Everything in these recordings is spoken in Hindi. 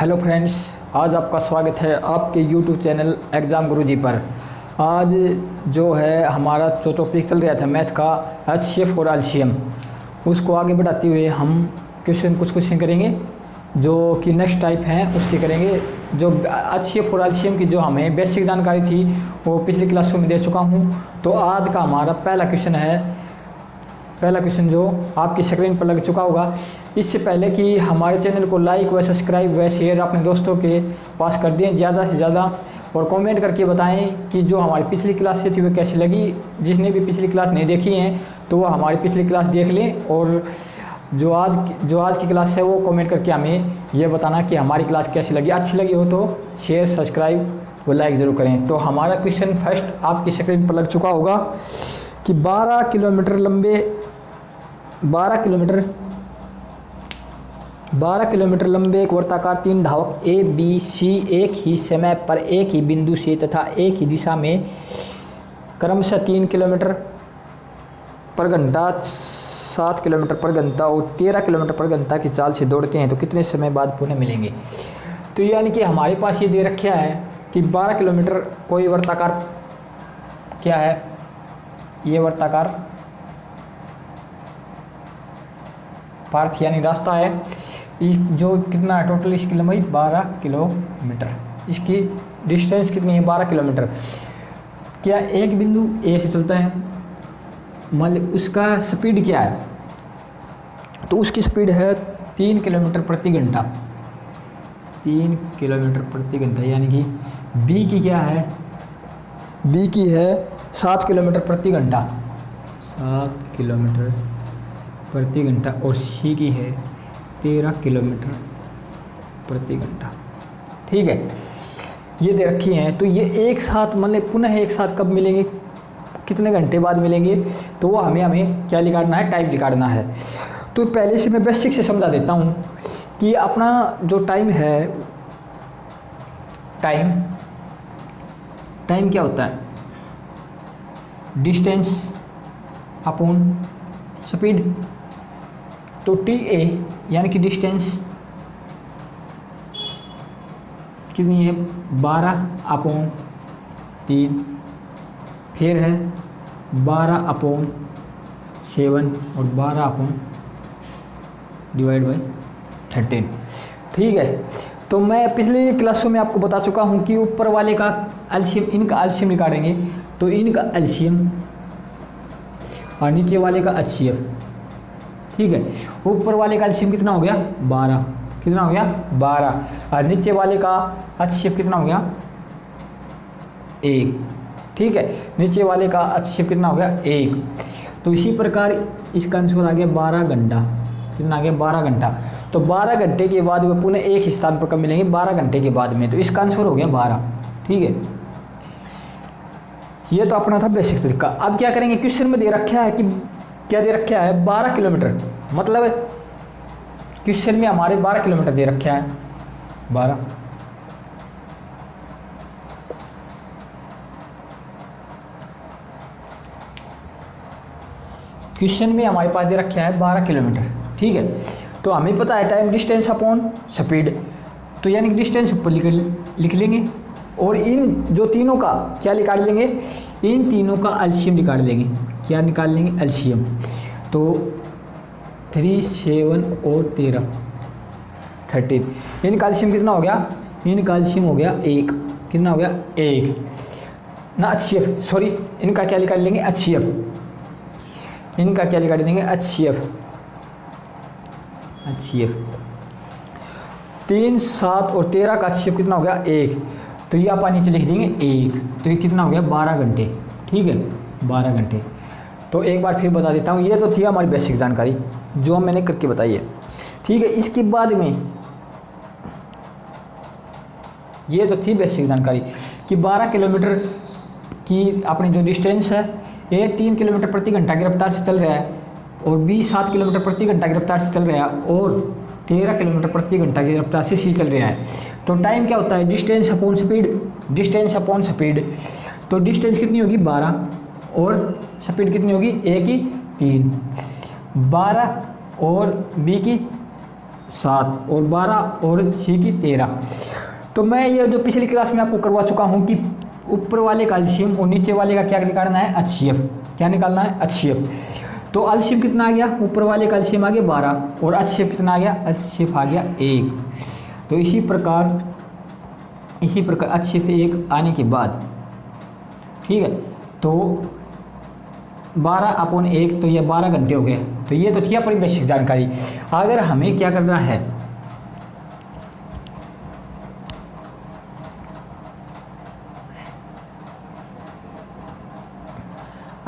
हेलो फ्रेंड्स, आज आपका स्वागत है आपके यूट्यूब चैनल एग्ज़ाम गुरुजी पर। आज जो है हमारा जो टॉपिक चल रहा था मैथ का HCF और LCM, उसको आगे बढ़ाते हुए हम कुछ क्वेश्चन करेंगे जो कि नेक्स्ट टाइप हैं उसके करेंगे। जो HCF और LCM की जो हमें बेसिक जानकारी थी वो पिछली क्लासों में दे चुका हूँ। तो आज का हमारा पहला क्वेश्चन जो आपकी स्क्रीन पर लग चुका होगा। इससे पहले कि हमारे चैनल को लाइक व सब्सक्राइब व शेयर अपने दोस्तों के पास कर दें ज़्यादा से ज़्यादा, और कमेंट करके बताएं कि जो हमारी पिछली क्लास थी वो कैसी लगी। जिसने भी पिछली क्लास नहीं देखी हैं तो वो हमारी पिछली क्लास देख लें, और जो आज की क्लास है वो कमेंट करके हमें ये बताना कि हमारी क्लास कैसी लगी। अच्छी लगी हो तो शेयर सब्सक्राइब व लाइक ज़रूर करें। तो हमारा क्वेश्चन फर्स्ट आपकी स्क्रीन पर लग चुका होगा कि 12 किलोमीटर लंबे एक वर्ताकार 3 धावक A, B, C एक ही समय पर एक ही बिंदु से तथा एक ही दिशा में क्रमशः 3 किलोमीटर पर घंटा, 7 किलोमीटर पर घंटा और 13 किलोमीटर पर घंटा की चाल से दौड़ते हैं तो कितने समय बाद पुनः मिलेंगे। तो यानी कि हमारे पास ये दे रखा है कि 12 किलोमीटर कोई वर्ताकार क्या है, ये वर्ताकार पार्थ यानी रास्ता है। जो कितना है टोटल इसकी लंबाई 12 किलोमीटर, इसकी डिस्टेंस कितनी है 12 किलोमीटर। क्या एक बिंदु ए से चलता है, मान ली उसका स्पीड क्या है, तो उसकी स्पीड है 3 किलोमीटर प्रति घंटा, 3 किलोमीटर प्रति घंटा। यानी कि बी की क्या है, बी की है 7 किलोमीटर प्रति घंटा, 7 किलोमीटर प्रति घंटा, और सी की है 13 किलोमीटर प्रति घंटा। ठीक है, ये दे रखी हैं। तो ये एक साथ मतलब पुनः एक साथ कब मिलेंगे, कितने घंटे बाद मिलेंगे, तो वो हमें क्या निकालना है, टाइम निकालना है। तो पहले से मैं बेसिक से समझा देता हूँ कि अपना जो टाइम है, टाइम क्या होता है, डिस्टेंस अपॉन स्पीड। तो TA यानी कि डिस्टेंस कितनी है 12/3, फिर है 12/7 और 12/13। ठीक है, तो मैं पिछली क्लासों में आपको बता चुका हूँ कि ऊपर वाले का एलसीएम, इनका एलसीएम निकालेंगे तो इनका एलसीएम और नीचे वाले का HCF। ठीक है, ऊपर वाले का एलसीएम कितना हो गया 12, कितना हो गया 12, और नीचे वाले का HCF कितना हो गया 1। ठीक है, नीचे वाले का HCF कितना हो गया 1। तो इसी प्रकार इसका आंसर आ गया 12 घंटा। कितना आ गया 12 घंटा। तो 12 घंटे के बाद वो पुनः एक ही स्थान पर कब मिलेंगे, 12 घंटे के बाद में। तो इसका आंसर हो गया 12। ठीक है, ये तो अपना था बेसिक तरीका। अब क्या करेंगे, क्वेश्चन में दे रखा है कि क्या दे रखा है 12 किलोमीटर, मतलब क्वेश्चन में हमारे 12 किलोमीटर दे रखा है 12। क्वेश्चन में हमारे पास दे रखा है 12 किलोमीटर। ठीक है, तो हमें पता है टाइम डिस्टेंस अपॉन स्पीड, तो यानी कि डिस्टेंस ऊपर लिख लेंगे और इन जो तीनों का क्या निकाल लेंगे, इन तीनों का एलसीएम निकाल लेंगे। क्या निकाल लेंगे, एलसीएम। तो 3, 7 और 13 इनका एलसीएम कितना हो गया, इनका एलसीएम हो गया 1। कितना हो गया 1 ना, HCF सॉरी, इनका क्या निकाल लेंगे HCF, इनका क्या निकाल देंगे HCF। 3, 7 और 13 का HCF कितना हो गया 1। तो ये आप नीचे लिख देंगे 1। तो ये कितना हो गया 12 घंटे। ठीक है, 12 घंटे। तो एक बार फिर बता देता हूँ, ये तो थी हमारी बेसिक जानकारी जो मैंने करके बताई है। ठीक है, इसके बाद में ये तो थी बेसिक जानकारी कि 12 किलोमीटर की अपनी जो डिस्टेंस है, ये 3 किलोमीटर प्रति घंटा की रफ्तार से चल रहा है, और B 7 किलोमीटर प्रति घंटा की रफ्तार से चल रहा है, और 13 किलोमीटर प्रति घंटा की रफ्तार से C चल रहा है। तो टाइम क्या होता है, distance upon speed, distance upon speed. तो डिस्टेंस कितनी होगी 12 और स्पीड कितनी होगी, A की 3, 12 और B की 7 और 12 और सी की 13। तो मैं ये जो पिछली क्लास में आपको करवा चुका हूँ कि ऊपर वाले का एलसीएम और नीचे वाले का क्या निकालना है, एचसीएफ। क्या निकालना है, एचसीएफ। तो एलसीएम कितना आ गया, ऊपर वाले का एलसीएम आ गया 12 और एचसीएफ कितना आ गया, एचसीएफ आ गया 1। तो इसी प्रकार एचसीएफ 1 आने के बाद, ठीक है, तो 12/1 तो ये 12 घंटे हो गए। तो ये तो थी अपनी बेसिक जानकारी। अगर हमें क्या करना है,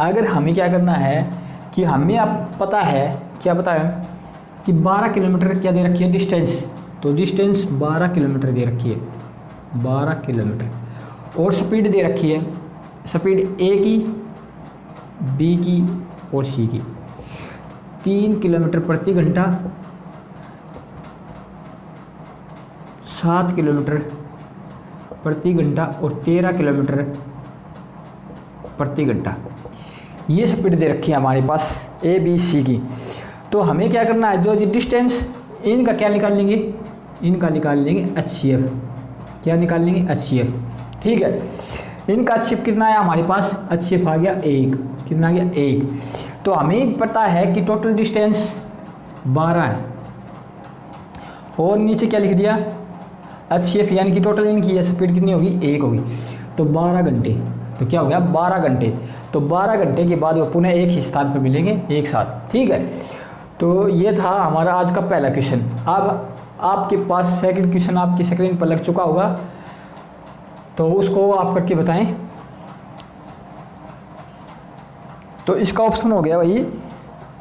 अगर हमें क्या करना है कि हमें अब पता है, क्या पता है कि 12 किलोमीटर क्या दे रखी है डिस्टेंस। तो डिस्टेंस 12 किलोमीटर दे रखी है, 12 किलोमीटर। और स्पीड दे रखी है, स्पीड ए की, बी की और सी की। 3 किलोमीटर प्रति घंटा, 7 किलोमीटर प्रति घंटा और 13 किलोमीटर प्रति घंटा। ये स्पीड दे रखी है हमारे पास ए बी सी की। तो हमें क्या करना है, जो डिस्टेंस, इनका क्या निकाल लेंगे, इनका निकाल लेंगे एचसीएफ। क्या निकाल लेंगे, एचसीएफ। ठीक है, इनका एचसीएफ कितना है हमारे पास, एचसीएफ आ गया 1। कितना आ गया, 1। तो हमें पता है कि टोटल डिस्टेंस 12 है और नीचे क्या लिख दिया, एचसीएफ, यानी कि टोटल इनकी स्पीड कितनी होगी, 1 होगी। तो 12 घंटे, तो क्या हो गया 12 घंटे। तो 12 घंटे के बाद वो पुनः एक ही स्थान पर मिलेंगे एक साथ। ठीक है, तो ये था हमारा आज का पहला क्वेश्चन। अब आपके पास सेकंड क्वेश्चन आपकी स्क्रीन पर लग चुका होगा, तो उसको आप करके बताएं। तो इसका ऑप्शन हो गया भाई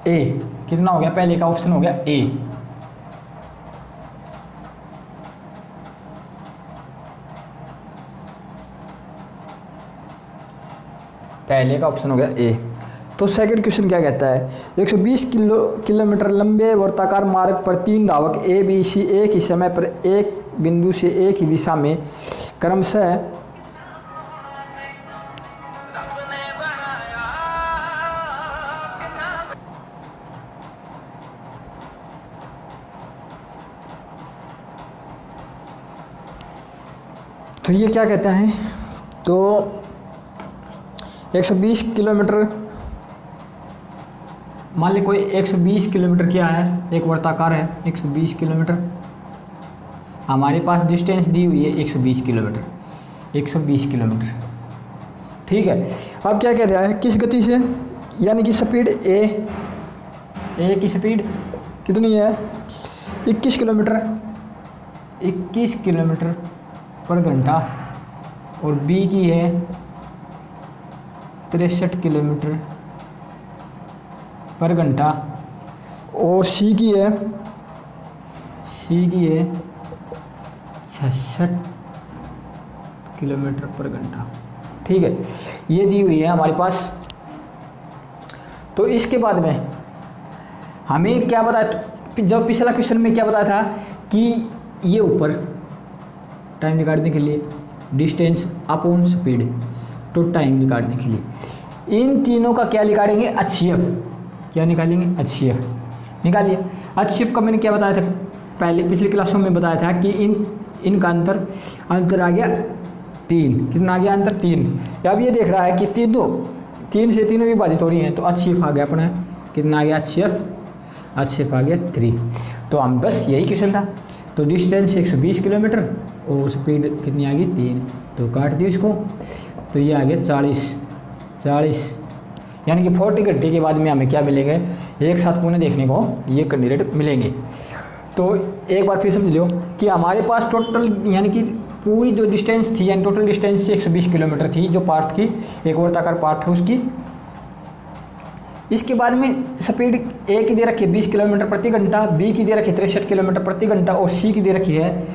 ए। कितना हो गया, पहले का ऑप्शन हो गया ए। पहले का ऑप्शन हो गया ए। तो सेकंड क्वेश्चन क्या कहता है, 120 किलोमीटर लंबे वर्ताकार मार्ग पर 3 धावक ए बी सी एक ही समय पर एक बिंदु से एक ही दिशा में क्रमशः तो ये क्या कहते हैं, तो 120 किलोमीटर, मान ली कोई 120 किलोमीटर क्या है, एक वर्ताकार है 120 किलोमीटर। हमारे पास डिस्टेंस दी हुई है 120 किलोमीटर, 120 किलोमीटर। ठीक है, अब क्या कह रहा है, किस गति से, यानी कि स्पीड ए की स्पीड कितनी है, 21 किलोमीटर, 21 किलोमीटर पर घंटा, और बी की है 63 किलोमीटर पर घंटा, और सी की है 66 किलोमीटर पर घंटा। ठीक है, ये दी हुई है हमारे पास। तो इसके बाद में हमें क्या बताया, जब पिछला क्वेश्चन में क्या बताया था कि ये ऊपर टाइम निकालने के लिए डिस्टेंस अपॉन स्पीड, तो टाइम निकालने के लिए इन तीनों का क्या निकालेंगे, एचसीएफ। क्या निकालेंगे, एचसीएफ निकालिए। एचसीएफ का मैंने क्या बताया था, पहले पिछली क्लासों में बताया था कि इनका अंतर आ गया 3। कितना आ गया अंतर, 3। अब ये देख रहा है कि 3 से तीनों विभाजित हो रही हैं, तो एचसीएफ आ गया अपना, कितना आ गया एचसीएफ आ गया 3। तो हम बस यही क्वेश्चन था। तो डिस्टेंस 120 किलोमीटर और स्पीड कितनी आ गई, 3। तो काट दियो इसको, तो ये आ गया 40, यानी कि 40 घंटे के बाद में हमें क्या मिलेंगे, एक साथ पुनः देखने को ये कैंडिडेट मिलेंगे। तो एक बार फिर समझ लो कि हमारे पास टोटल, यानी कि पूरी जो डिस्टेंस थी, यानी टोटल डिस्टेंस 120 किलोमीटर थी, जो पार्ट की एक वर्ताकार पार्ट है उसकी। इसके बाद में स्पीड ए की दे रखी है 20 किलोमीटर प्रति घंटा, बी की दे रखी है 63 किलोमीटर प्रति घंटा, और सी की दे रखी है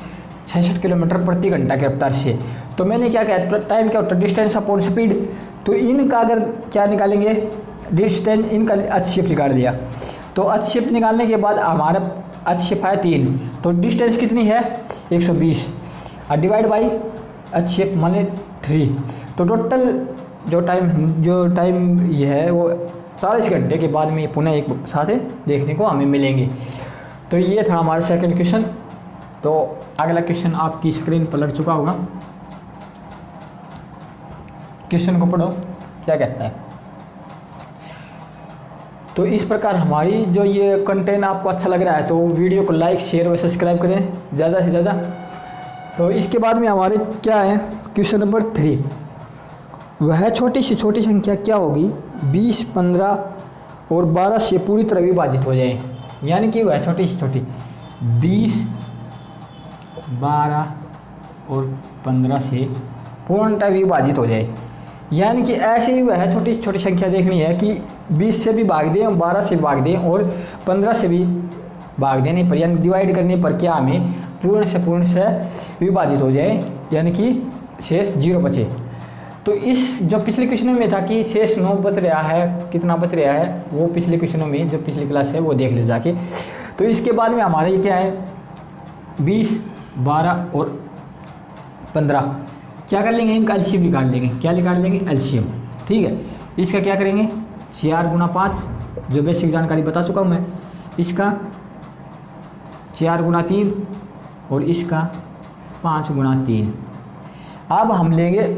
66 किलोमीटर प्रति घंटा के रफ्तार से। तो मैंने क्या कहा, टाइम क्या होता है, डिस्टेंस अपॉन स्पीड। तो इनका अगर क्या निकालेंगे, डिस्टेंस, इनका एचसीएफ निकाल दिया। तो एचसीएफ निकालने के बाद हमारा एचसीएफ है 3, तो डिस्टेंस कितनी है 120 और डिवाइड बाई एचसीएफ मान 3। तो टोटल जो टाइम ये है वो 40 घंटे के बाद में पुनः एक साथ देखने को हमें मिलेंगे। तो ये था हमारा सेकंड क्वेश्चन। तो अगला क्वेश्चन आपकी स्क्रीन पर लग चुका होगा, क्वेश्चन को पढ़ो क्या कहता है। तो इस प्रकार हमारी जो ये कंटेंट आपको अच्छा लग रहा है तो वीडियो को लाइक शेयर और सब्सक्राइब करें ज़्यादा से ज़्यादा। तो इसके बाद में हमारे क्या है, क्वेश्चन नंबर 3, वह छोटी से छोटी संख्या क्या होगी 20, 15 और 12 से पूरी तरह विभाजित हो जाए। यानी कि वह छोटी से छोटी 20, 12 और 15 से पूर्णतः विभाजित हो जाए। यानी कि ऐसे ही वह छोटी से छोटी संख्या देखनी है कि 20 से भी भाग दें, 12 से भाग दें और 15 से भी भाग देने पर, यानी डिवाइड करने पर क्या हमें पूर्ण से विभाजित हो जाए, यानी कि शेष 0 बचे। तो इस जो पिछले क्वेश्चनों में था कि शेष 9 बच रहा है, कितना बच रहा है वो पिछले क्वेश्चनों में जो पिछली क्लास है वो देख ले जाके। तो इसके बाद में हमारा ये क्या है 20, 12 और 15 क्या कर लेंगे, इनका एलसीएम निकाल लेंगे। क्या निकाल लेंगे, एलसीएम। ठीक है, इसका क्या करेंगे 4 गुना 5, जो बेसिक जानकारी बता चुका हूँ मैं। इसका 4 गुना 3 और इसका 5 गुना 3। अब हम लेंगे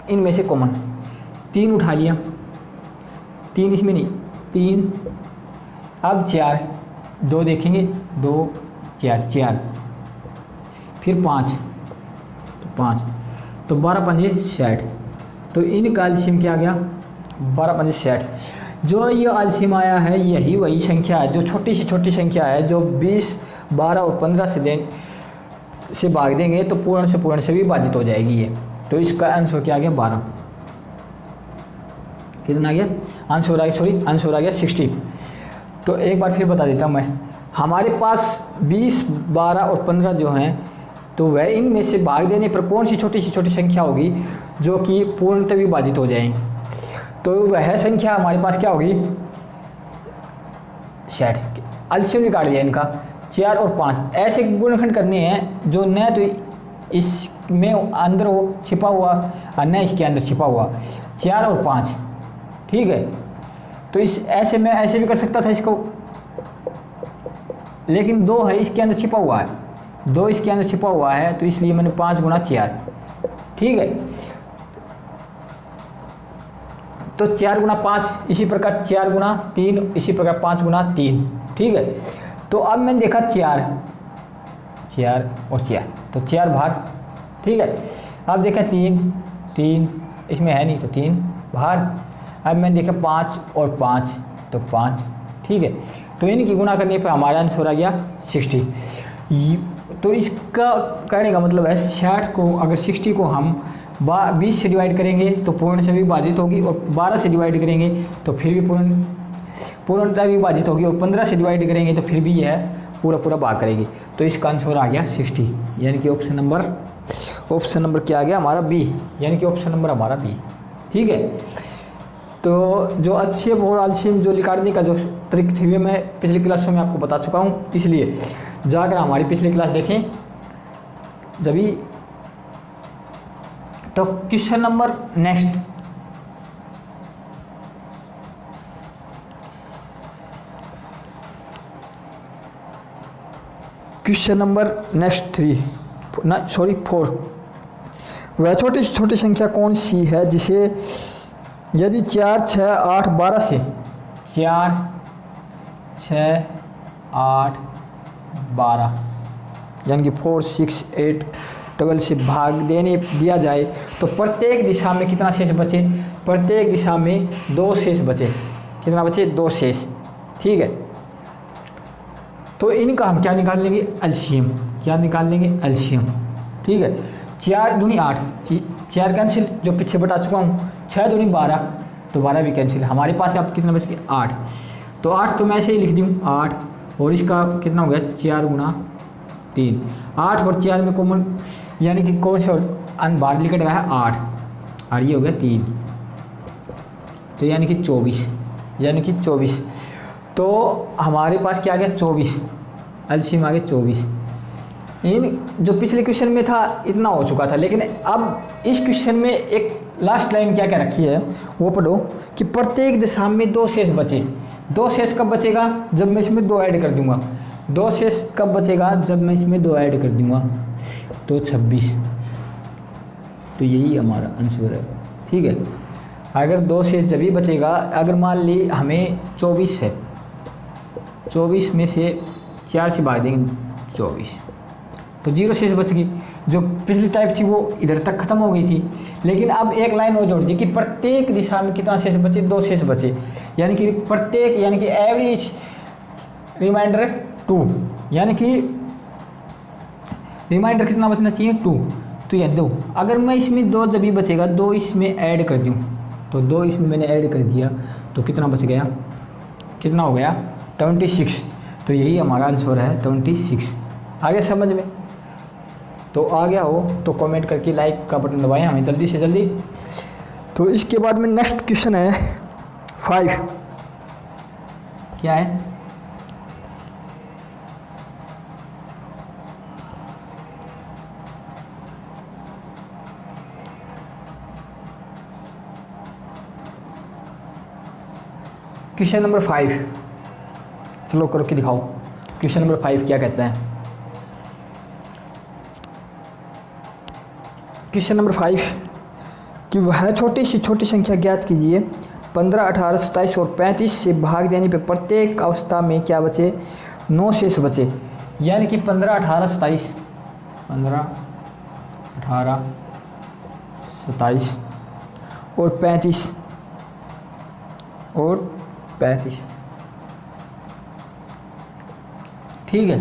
इनमें से कॉमन, 3 उठा लिया, 3 इसमें नहीं 3, अब 4, 2 देखेंगे 2 4 4, फिर 5 तो 5, तो 12 पंजे 60। तो इनका एलसीएम क्या आ गया 12 पंजे 60। जो ये एलसीएम आया है यही वही संख्या है जो छोटी से छोटी संख्या है, जो 20, 12 और 15 से भाग देंगे तो पूर्ण से विभाजित हो जाएगी ये। तो इसका आंसर क्या आ गया 12। कितना आ गया आंसर आ गया 60। तो एक बार फिर बता देता हूँ मैं, हमारे पास 20, 12 और 15 जो हैं तो वह इनमें से भाग देने पर कौन सी छोटी संख्या होगी जो कि पूर्णतः विभाजित हो जाए। तो वह संख्या हमारे पास क्या होगी 60। एलसीएम निकाल लिया इनका 4 और 5। ऐसे गुणनखंड करने हैं जो न तो इसमें अंदर हो छिपा हुआ और न इसके अंदर छिपा हुआ, 4 और 5। ठीक है, तो इस ऐसे में ऐसे भी कर सकता था इसको, लेकिन 2 है इसके अंदर छिपा हुआ है, 2 इसके अंदर छिपा हुआ है तो इसलिए मैंने 5 गुना 4। ठीक है, तो 4 गुना 5, इसी प्रकार 4 गुना 3, इसी प्रकार 5 गुना 3। ठीक है, तो अब मैंने देखा 4 और 4 तो 4 बाहर। ठीक है, अब देखा 3 इसमें है नहीं तो 3 बाहर। अब मैंने देखा 5 और 5 तो 5। ठीक है, तो इनकी गुणा करने पर हमारा आंसर आ गया 60। तो इसका कहने का मतलब है 60 को अगर 60 को हम 20 से डिवाइड करेंगे तो पूर्ण से विभाजित होगी, और 12 से डिवाइड करेंगे तो फिर भी पूर्णतः विभाजित होगी, और 15 से डिवाइड करेंगे तो फिर भी यह पूरा भाग करेगी। तो इसका आंसर आ गया 60, यानी कि ऑप्शन नंबर क्या आ गया हमारा बी, यानी कि ऑप्शन नंबर हमारा बी। ठीक है, तो जो एलसीएम और एलसीएम जो निकालने का जो ट्रिक थी मैं पिछली क्लासों में आपको बता चुका हूँ, इसलिए जाकर हमारी पिछली क्लास देखें जब भी। तो question number next, question number next 4। वह छोटी से छोटी संख्या कौन सी है जिसे यदि 4, 6, 8, 12 से 4, 6, 8, 12 यानी कि 4, 6, 8, 12 से भाग दिया जाए तो प्रत्येक दिशा में कितना शेष बचे, प्रत्येक दिशा में 2 शेष बचे। कितना बचे 2 शेष। ठीक है, तो इनका हम क्या निकाल लेंगे एलसीएम। क्या निकाल लेंगे एलसीएम। ठीक है, 4 दूनी 8, 4 कैंसिल जो पीछे बता चुका हूँ, 6 दूनी 12 तो 12 भी कैंसिल। हमारे पास अब कितना बच गया 8, तो 8 तो मैं ऐसे ही लिख दूँ 8, और इसका कितना हो गया 4 गुना 3। 8 और 4 में कॉमन यानी कि कौन सा बाहर निकल रहा है 8, और ये हो गया 3, तो यानी कि 24। तो हमारे पास क्या आ गया 24, एलसीएम आ गया 24। इन जो पिछले क्वेश्चन में था इतना हो चुका था, लेकिन अब इस क्वेश्चन में एक लास्ट लाइन क्या क्या रखी है वो पढ़ो कि प्रत्येक दिशा में 2 शेष बचे। 2 शेष कब बचेगा जब मैं इसमें 2 ऐड कर दूंगा। 2 शेष कब बचेगा, जब मैं इसमें 2 ऐड कर दूंगा तो 26। तो यही हमारा आंसर है। ठीक है, अगर 2 शेष जब भी बचेगा, अगर मान ली हमें 24 है, 24 में से 4 से भाग देंगे 24, तो 0 शेष बच गई। जो पिछली टाइप थी वो इधर तक खत्म हो गई थी, लेकिन अब एक लाइन और जोड़ दी कि प्रत्येक दिशा में कितना शेष बचे, 2 शेष बचे, यानी कि प्रत्येक, यानी कि एवरेज रिमाइंडर 2, यानी कि रिमाइंडर कितना बचना चाहिए 2। तो ये 2, अगर मैं इसमें 2 जब भी बचेगा, 2 इसमें ऐड कर दूँ, तो 2 इसमें मैंने ऐड कर दिया तो कितना बच गया, कितना हो गया 26। तो यही हमारा आंसर है 26। आगे समझ में? तो आ गया हो तो कमेंट करके लाइक का बटन दबाएं हमें जल्दी से जल्दी। तो इसके बाद में नेक्स्ट क्वेश्चन है 5। क्या है? क्वेश्चन नंबर 5, चलो करके दिखाओ। क्वेश्चन नंबर 5 क्या कहता है? क्वेश्चन नंबर 5 कि वह छोटी से छोटी संख्या ज्ञात कीजिए, 15, 18, 27 और 35 से भाग देने पर प्रत्येक अवस्था में क्या बचे, 9 शेष बचे। यानी कि 15, 18, 27, 15, 18, 27 और 35 और 35। ठीक है,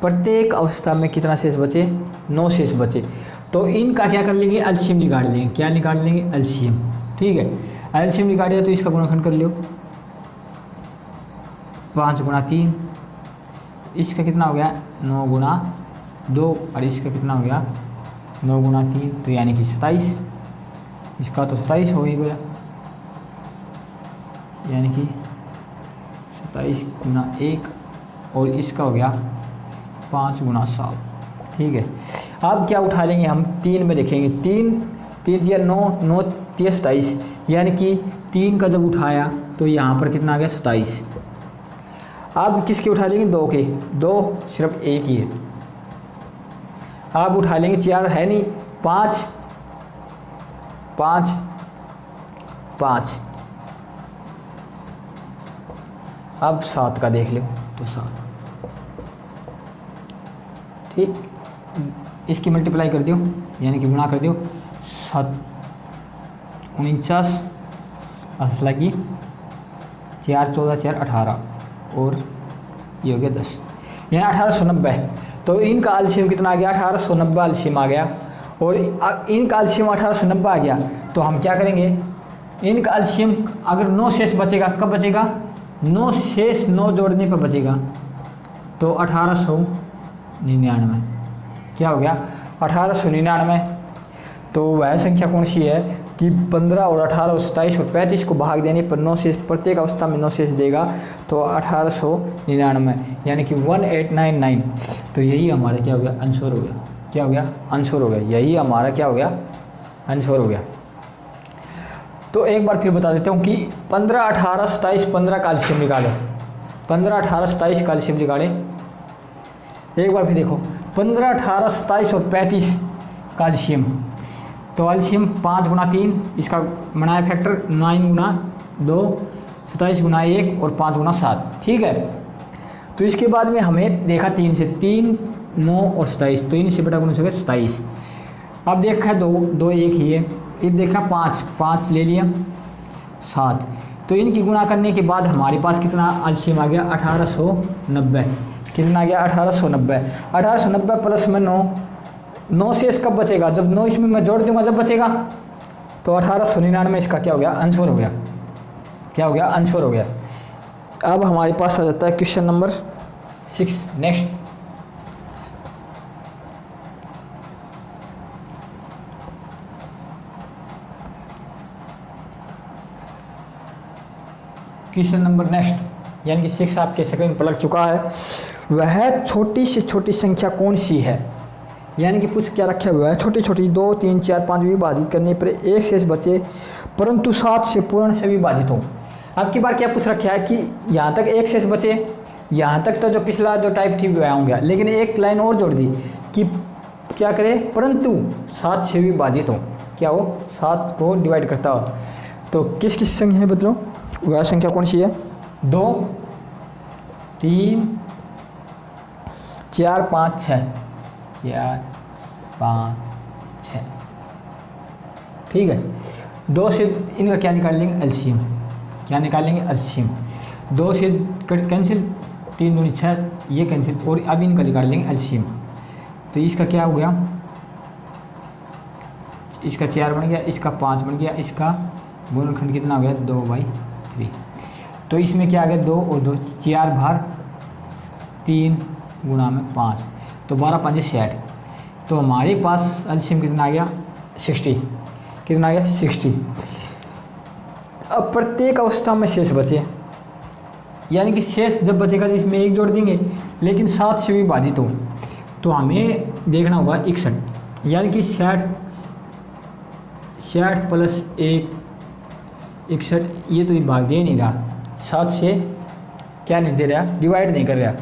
प्रत्येक अवस्था में कितना शेष बचे, 9 शेष बचे। तो इनका क्या कर लेंगे, एलसीएम निकाल लेंगे। क्या निकाल लेंगे, एलसीएम। ठीक है, एलसीएम निकाल दिया तो इसका गुणनखंड कर लो, 5 गुणा 3, इसका कितना हो गया 9 गुणा 2, और इसका कितना हो गया 9 गुणा 3, तो यानी कि 27। इसका तो 27 हो ही गया, यानी कि 27 गुणा 1, और इसका हो गया 5 गुणा 7। ठीक है, अब क्या उठा लेंगे हम, 3 में देखेंगे। 3 या 9, 9 3 27, यानी कि 3 का जब उठाया तो यहाँ पर कितना आ गया 27। अब किसके उठा लेंगे, 2 के। 2 सिर्फ एक ही है। अब उठा लेंगे 4 है नहीं, 5 5 5। अब 7 का देख लो तो 7। ठीक, इसकी मल्टीप्लाई कर दियो, यानी कि गुणा कर दियो, 7 49 असला की 4 14 4 18, और ये हो गया 10, यानी 1890। तो इनका एलसीएम कितना आ गया, 1890 एलसीएम आ गया। और इनका एलसीएम 1890 आ गया, तो हम क्या करेंगे, इनका एलसीएम अगर 9 शेष बचेगा, कब बचेगा, 9 शेष 9 जोड़ने पर बचेगा, तो 1899। क्या हो गया 1899। तो वह संख्या कौन सी है कि 15 और 18 और 27 और 35 को भाग देने पर 9 शेष, प्रत्येक अवस्था में 9 शेष देगा, तो 1899, यानी कि 1899। तो यही हमारा क्या हो गया, आंसर हो गया। क्या हो गया, आंसर हो गया। यही हमारा क्या हो गया, आंसर हो गया। तो एक बार फिर बता देता हूँ कि 15, 18, 27, 15 का एलसीएम निकालो। 15, 18, 27 का एलसीएम निकाले। एक बार फिर देखो, 15, 18, 27 और 35 का एलसीएम, तो एलसीएम 5 गुणा 3, इसका बनाया फैक्टर 9 गुणा 2, 27 गुणा 1 और 5 गुणा 7। ठीक है, तो इसके बाद में हमें देखा 3 से, 3, 9 और 27, तो इनसे बटा गुणा हो गया 27। अब देखा 2, 2 एक ही है। अब देखा 5, 5 ले लिया, 7। तो इनकी गुणा करने के बाद हमारे पास कितना एलसीएम आ गया, 1890। कितना आ गया, 1890। 1890 प्लस में 9, 9 शेष कब बचेगा, जब 9 इसमें मैं जोड़ दूंगा जब बचेगा। तो 1899 इसका क्या हो गया, आंसर हो गया। क्या हो गया, आंसर हो गया। अब हमारे पास आ जाता है question number 6। Next, question number next, यानी कि 6 आपके स्क्रीन में पलट चुका है। वह छोटी से छोटी संख्या कौन सी है, यानी कि पूछ क्या रखा हुआ है, छोटी छोटी 2, 3, 4, 5 विभाजित करने पर 1 शेष बचे, परंतु 7 से पूर्ण से विभाजित हो। अब की बार क्या पूछ रखा है कि यहाँ तक 1 शेष बचे, यहाँ तक तो जो पिछला जो टाइप थी वह हो गया, लेकिन एक लाइन और जोड़ दी कि क्या करे, परंतु 7 से विभाजित हो, क्या हो, 7 को डिवाइड करता हो। तो किस किस संख्या है बदलो, वह संख्या कौन सी है, 2 3 4 5 6, 4 5 6, ठीक है। 2 से इनका क्या निकाल लेंगे, एलसीएम, क्या निकालेंगे, एलसीएम। 2 से कैंसिल, 3 दूनी 6, ये कैंसिल, और अब इनका निकाल लेंगे एलसीएम। तो इसका क्या हो गया, इसका 4 बन गया, इसका 5 बन गया, इसका गुणनखंड कितना हो गया, 2/3। तो इसमें क्या आ गया, 2 और 2, 4 भार 3 गुणा में 5, तो 12 5 60। तो हमारे पास एलसीएम कितना आ गया, 60, कितना आ गया, 60। अब प्रत्येक अवस्था में शेष बचे, यानी कि शेष जब बचेगा तो इसमें 1 जोड़ देंगे, लेकिन 7 से विभाजित हो, तो हमें देखना होगा 61, यानी कि 60 प्लस 1 61, ये तो भाग दे नहीं रहा, 7 से क्या नहीं दे रहा, डिवाइड नहीं कर रहा।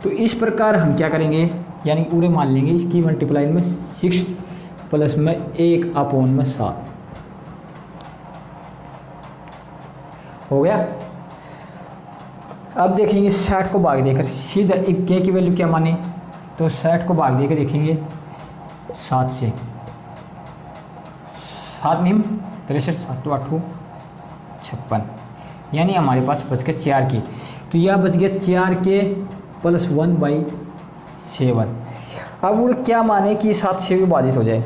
तो इस प्रकार हम क्या करेंगे, यानी पूरे मान लेंगे इसकी मल्टीप्लाई में 6 प्लस में 1/7 हो गया। अब देखेंगे 60 को भाग देकर सीधा एक के की वैल्यू क्या माने, तो 60 को भाग देकर देखेंगे 7 से, 7 निम 63, 7 8 56, यानी हमारे पास बच गए 4 के। तो यह बच गया 4 के प्लस 1/7। अब वो क्या माने कि 7 से विभाजित हो जाए,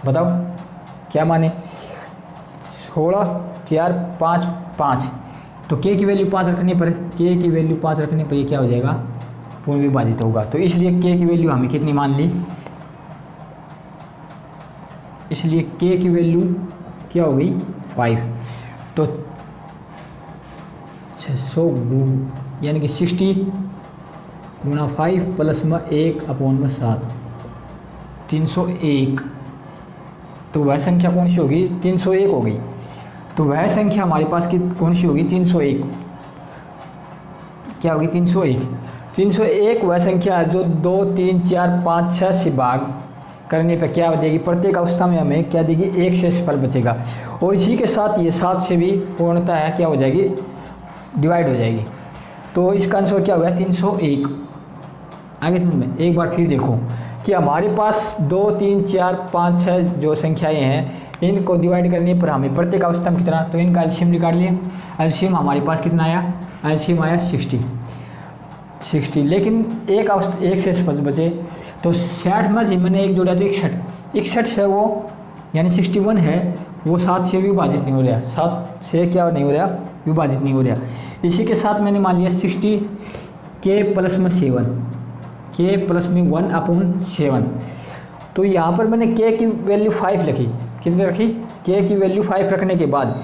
बताओ क्या माने, 16 4 5 5, तो के की वैल्यू 5 रखने पर, के की वैल्यू 5 रखने पर ये क्या हो जाएगा, पूर्ण विभाजित होगा। तो इसलिए के की वैल्यू हमें कितनी मान ली, इसलिए के की वैल्यू क्या हो गई, 5। तो 600 यानी कि 60 गुणा 5 प्लस में 1/7, 301। तो वह संख्या कौन सी होगी, 301 होगी। तो वह संख्या हमारे पास की कौन सी होगी, 301, क्या होगी, 301। 301 वह संख्या जो 2 3 4 5 6 से भाग करने पर क्या देगी, प्रत्येक अवस्था में हमें क्या देगी, 1 शेष फल बचेगा। और इसी के साथ ये 7 से भी पूर्णता है क्या हो जाएगी, डिवाइड हो जाएगी। तो इसका आंसर क्या हो गया, 301। आगे समझ में एक बार फिर देखो कि हमारे पास 2 3 4 5 6 जो संख्याएं हैं, इनको डिवाइड करने पर हमें प्रत्येक अवस्था में कितना, तो इनका एलसीएम निकाल लिया। एलसीएम हमारे पास कितना आया, एलसीएम आया 60, लेकिन एक शेष बचे। तो 60 में से मैंने 1 जोड़ा तो 61 से वो यानी 61 है, वो 7 से विभाजित नहीं हो रहा, 7 से क्या नहीं हो रहा, विभाजित नहीं हो रहा। इसी के साथ मैंने मान लिया 60 के प्लस में 7, के प्लस में 1/7। तो यहाँ पर मैंने के की वैल्यू 5 लिखी, कितनी रखी, के की वैल्यू 5 रखने के बाद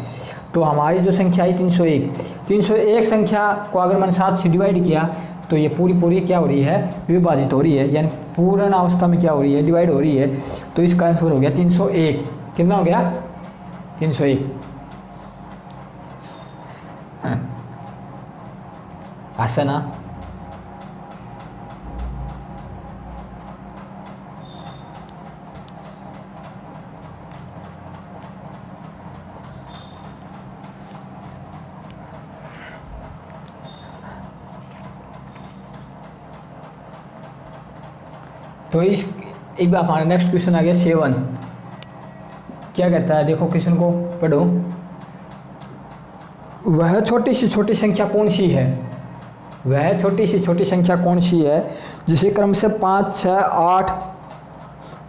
तो हमारी जो संख्या आई 301 संख्या को अगर मैंने 7 से डिवाइड किया तो ये पूरी क्या हो रही है, विभाजित हो रही है, यानी पूर्ण अवस्था में क्या हो रही है, डिवाइड हो रही है। तो इसका आंसर हो गया 301। कितना हो गया, 301। ऐसा ना, तो इस एक बार हमारा नेक्स्ट क्वेश्चन आ गया 7। क्या कहता है, देखो क्वेश्चन को पढ़ो। वह छोटी से छोटी संख्या कौन सी है, वह छोटी से छोटी संख्या कौन सी है जिसे क्रम से 5 6 8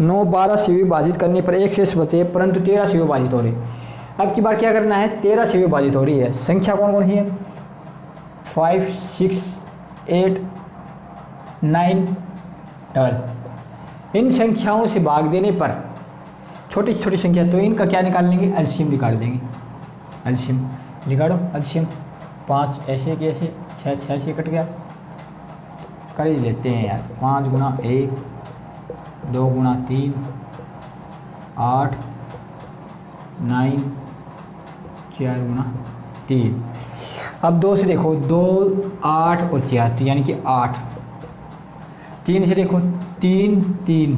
9 12 से विभाजित करने पर 1 शेष बचे परंतु 13 से विभाजित हो रही। अब की बार क्या करना है, 13 से विभाजित हो रही है। संख्या कौन कौन सी है, 5 6 8 9 12। इन संख्याओं से भाग देने पर छोटी से छोटी संख्या, तो इनका क्या निकाल लेंगे, एलसीएम निकाल देंगे। एलसीएम निकालो, एलसीएम 5 ऐसे के ऐसे 6 से कट गया, कर ही लेते हैं यार। 5 गुना 1 2 गुना 3 8 9 4 गुना 3। अब 2 से देखो 2, 8 और 4 यानी कि 8। 3 से देखो 3 3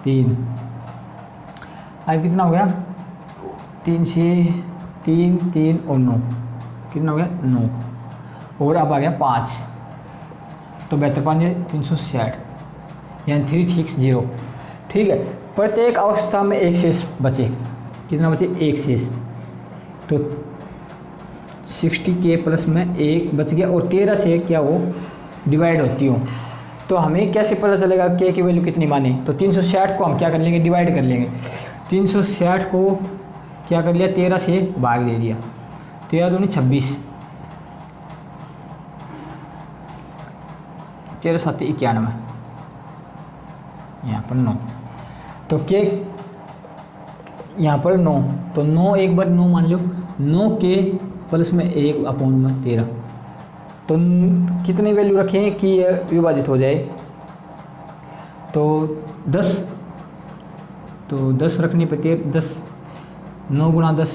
3, अब कितना हो गया? 3 से 3 3 और 9, कितना हो गया? 9। और अब आ गया 5, तो 72 5 360 यानी 360। ठीक है, प्रत्येक अवस्था में एक शेष बचे, कितना बचे? एक शेष। तो 60k प्लस में एक बच गया और 13 से क्या वो डिवाइड होती हो। तो हमें कैसे पता चलेगा k की वैल्यू कितनी माने? तो 360 को हम क्या कर लेंगे? डिवाइड कर लेंगे। 360 को क्या कर लिया? 13 से भाग दे दिया। 13 दूनी 26, 13 7 91, यहाँ पर 9। तो k यहाँ पर 9, तो 9 एक बार 9 मान लो, 9k प्लस में 1 अपॉन में 13। तो कितनी वैल्यू रखें कि यह विभाजित हो जाए? तो 10, तो 10 रखने पर 10, 9 गुणा 10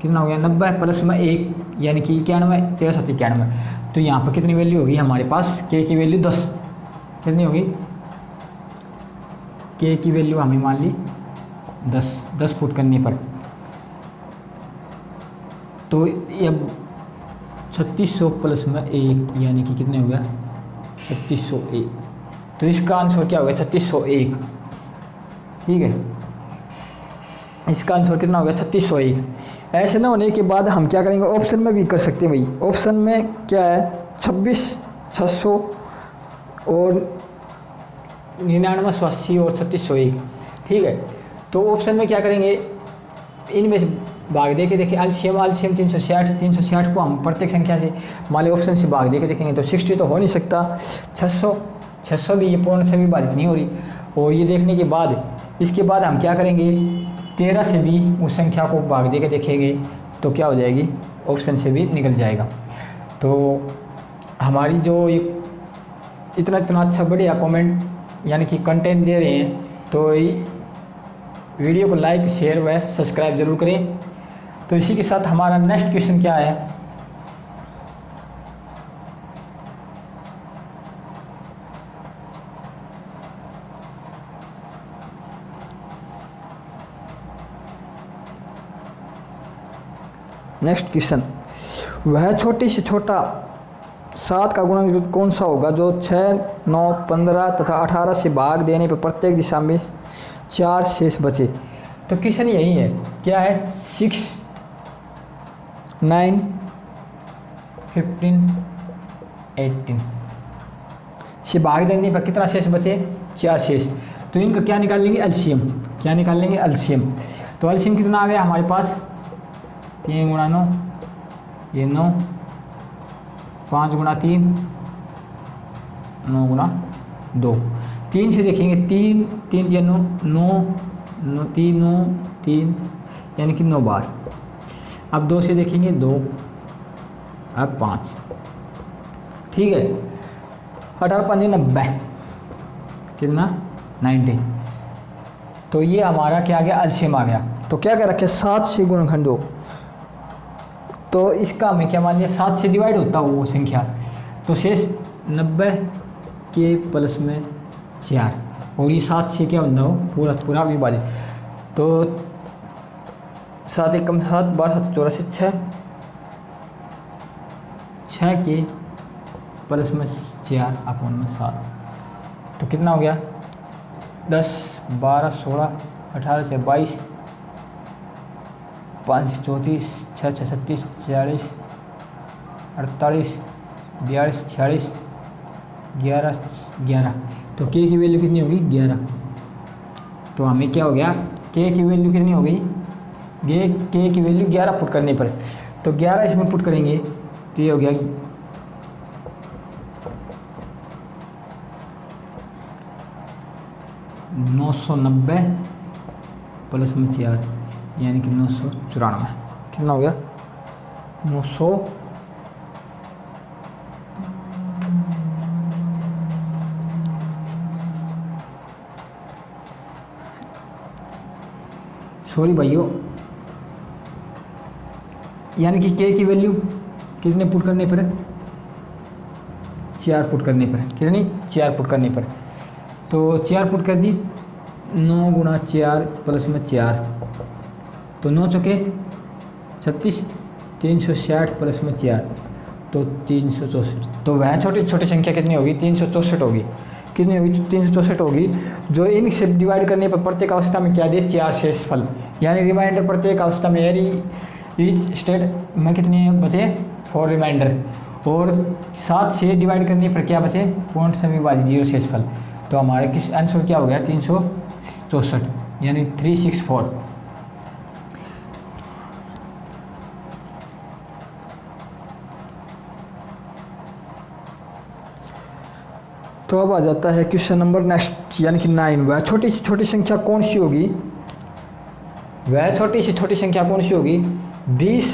कितना हो गया? 90 प्लस में 1 यानी कि 91, 13 7 91। तो यहाँ पर कितनी वैल्यू होगी हमारे पास? k की वैल्यू 10 कितनी होगी? k की वैल्यू हमें मान ली 10 फुट करने पर। तो अब 3600 प्लस में 1 यानी कि कितने हो गया? 3601। तो इसका आंसर क्या हो गया? 3601। ठीक है, इसका आंसर कितना हो गया? 3601। ऐसे ना होने के बाद हम क्या करेंगे? ऑप्शन में भी कर सकते हैं भाई। ऑप्शन में क्या है? 26 600 और 99 88 और 3601। ठीक है, तो ऑप्शन में क्या करेंगे? इनमें से भाग दे के देखिए। एलसीएम 360 को हम प्रत्येक संख्या से मान लो ऑप्शन से भाग दे के देखेंगे तो 60 तो हो नहीं सकता। 600 भी ये पूर्ण से विभाजित नहीं हो रही। और ये देखने के बाद इसके बाद हम क्या करेंगे? 13 से भी उस संख्या को भाग दे के देखेंगे तो क्या हो जाएगी? ऑप्शन से भी निकल जाएगा। तो हमारी जो ये इतना अच्छा बढ़िया कमेंट यानी कि कंटेंट दे रहे हैं, तो वीडियो को लाइक शेयर व सब्सक्राइब जरूर करें। तो इसी के साथ हमारा नेक्स्ट क्वेश्चन क्या है? नेक्स्ट क्वेश्चन, वह छोटी से छोटा 7 का गुणनफल कौन सा होगा जो 6 9 15 तथा 18 से भाग देने पर प्रत्येक दिशा में 4 शेष बचे? तो क्वेश्चन यही है, क्या है? 6 9 15 18 से भाग देने पर कितना शेष बचे? 4 शेष। तो इनका क्या निकाल लेंगे? एलसीएम। क्या निकाल लेंगे? एलसीएम। तो एलसीएम कितना आ गया हमारे पास? 3 गुणा 9 ये 9, 5 गुणा 3 9 गुणा 2। 3 से देखेंगे 3 3 या 9 9 3 9 3 यानी कि 9 बार। अब 2 से देखेंगे 2, अब 5। ठीक है, 18 5 90, कितना? 90। तो ये हमारा क्या आ गया? एलसीएम आ गया। तो क्या क्या रखे? 7 से गुणनखंड हो, तो इसका हमें क्या मान लिया? 7 से डिवाइड होता है वो संख्या। तो शेष 90 के प्लस में 4 और ये 7 से क्या होता हो? पूरा विभाजित। तो 7 एकम 7 12 7 84 6 के प्लस में 4 अपॉन में 7। तो कितना हो गया? 10 12 16 18 से 22 5 34 6 6 36 46 48 42 46 11 11। तो k की वैल्यू कितनी होगी? 11। तो हमें क्या हो गया? k की वैल्यू कितनी हो गई? k की वैल्यू 11 पुट करने पर। तो 11 इसमें पुट करेंगे तो ये हो गया 990 प्लस में 4 यानी कि 994। कितना हो गया? 900 सॉरी भाइयों, यानी कि k की वैल्यू कितने पुट करने पर? 4 पुट करने पर। कितनी? 4 पुट करने पर। तो 4 पुट कर दी, 9 गुणा 4 प्लस में 4, तो 9 चौके 36, 360 प्लस में 4 तो 364। तो वह छोटी छोटी संख्या कितनी होगी? 364 होगी। कितनी होगी? 364 होगी। जो इन से डिवाइड करने पर प्रत्येक अवस्था में क्या दिए? 4 शेषफल, यानी रिमाइंडर प्रत्येक अवस्था में ईच स्टेट में कितने बचे? 4 रिमाइंडर। और 7 से डिवाइड करने पर क्या बचे? पॉइंट से विभाजित 0 शेषफल। तो हमारे किस आंसर क्या हो गया? 364 यानी 364। तो अब आ जाता है क्वेश्चन नंबर नेक्स्ट यानी कि 9। वह छोटी से छोटी संख्या कौन सी होगी? वह छोटी से छोटी संख्या कौन सी होगी? 20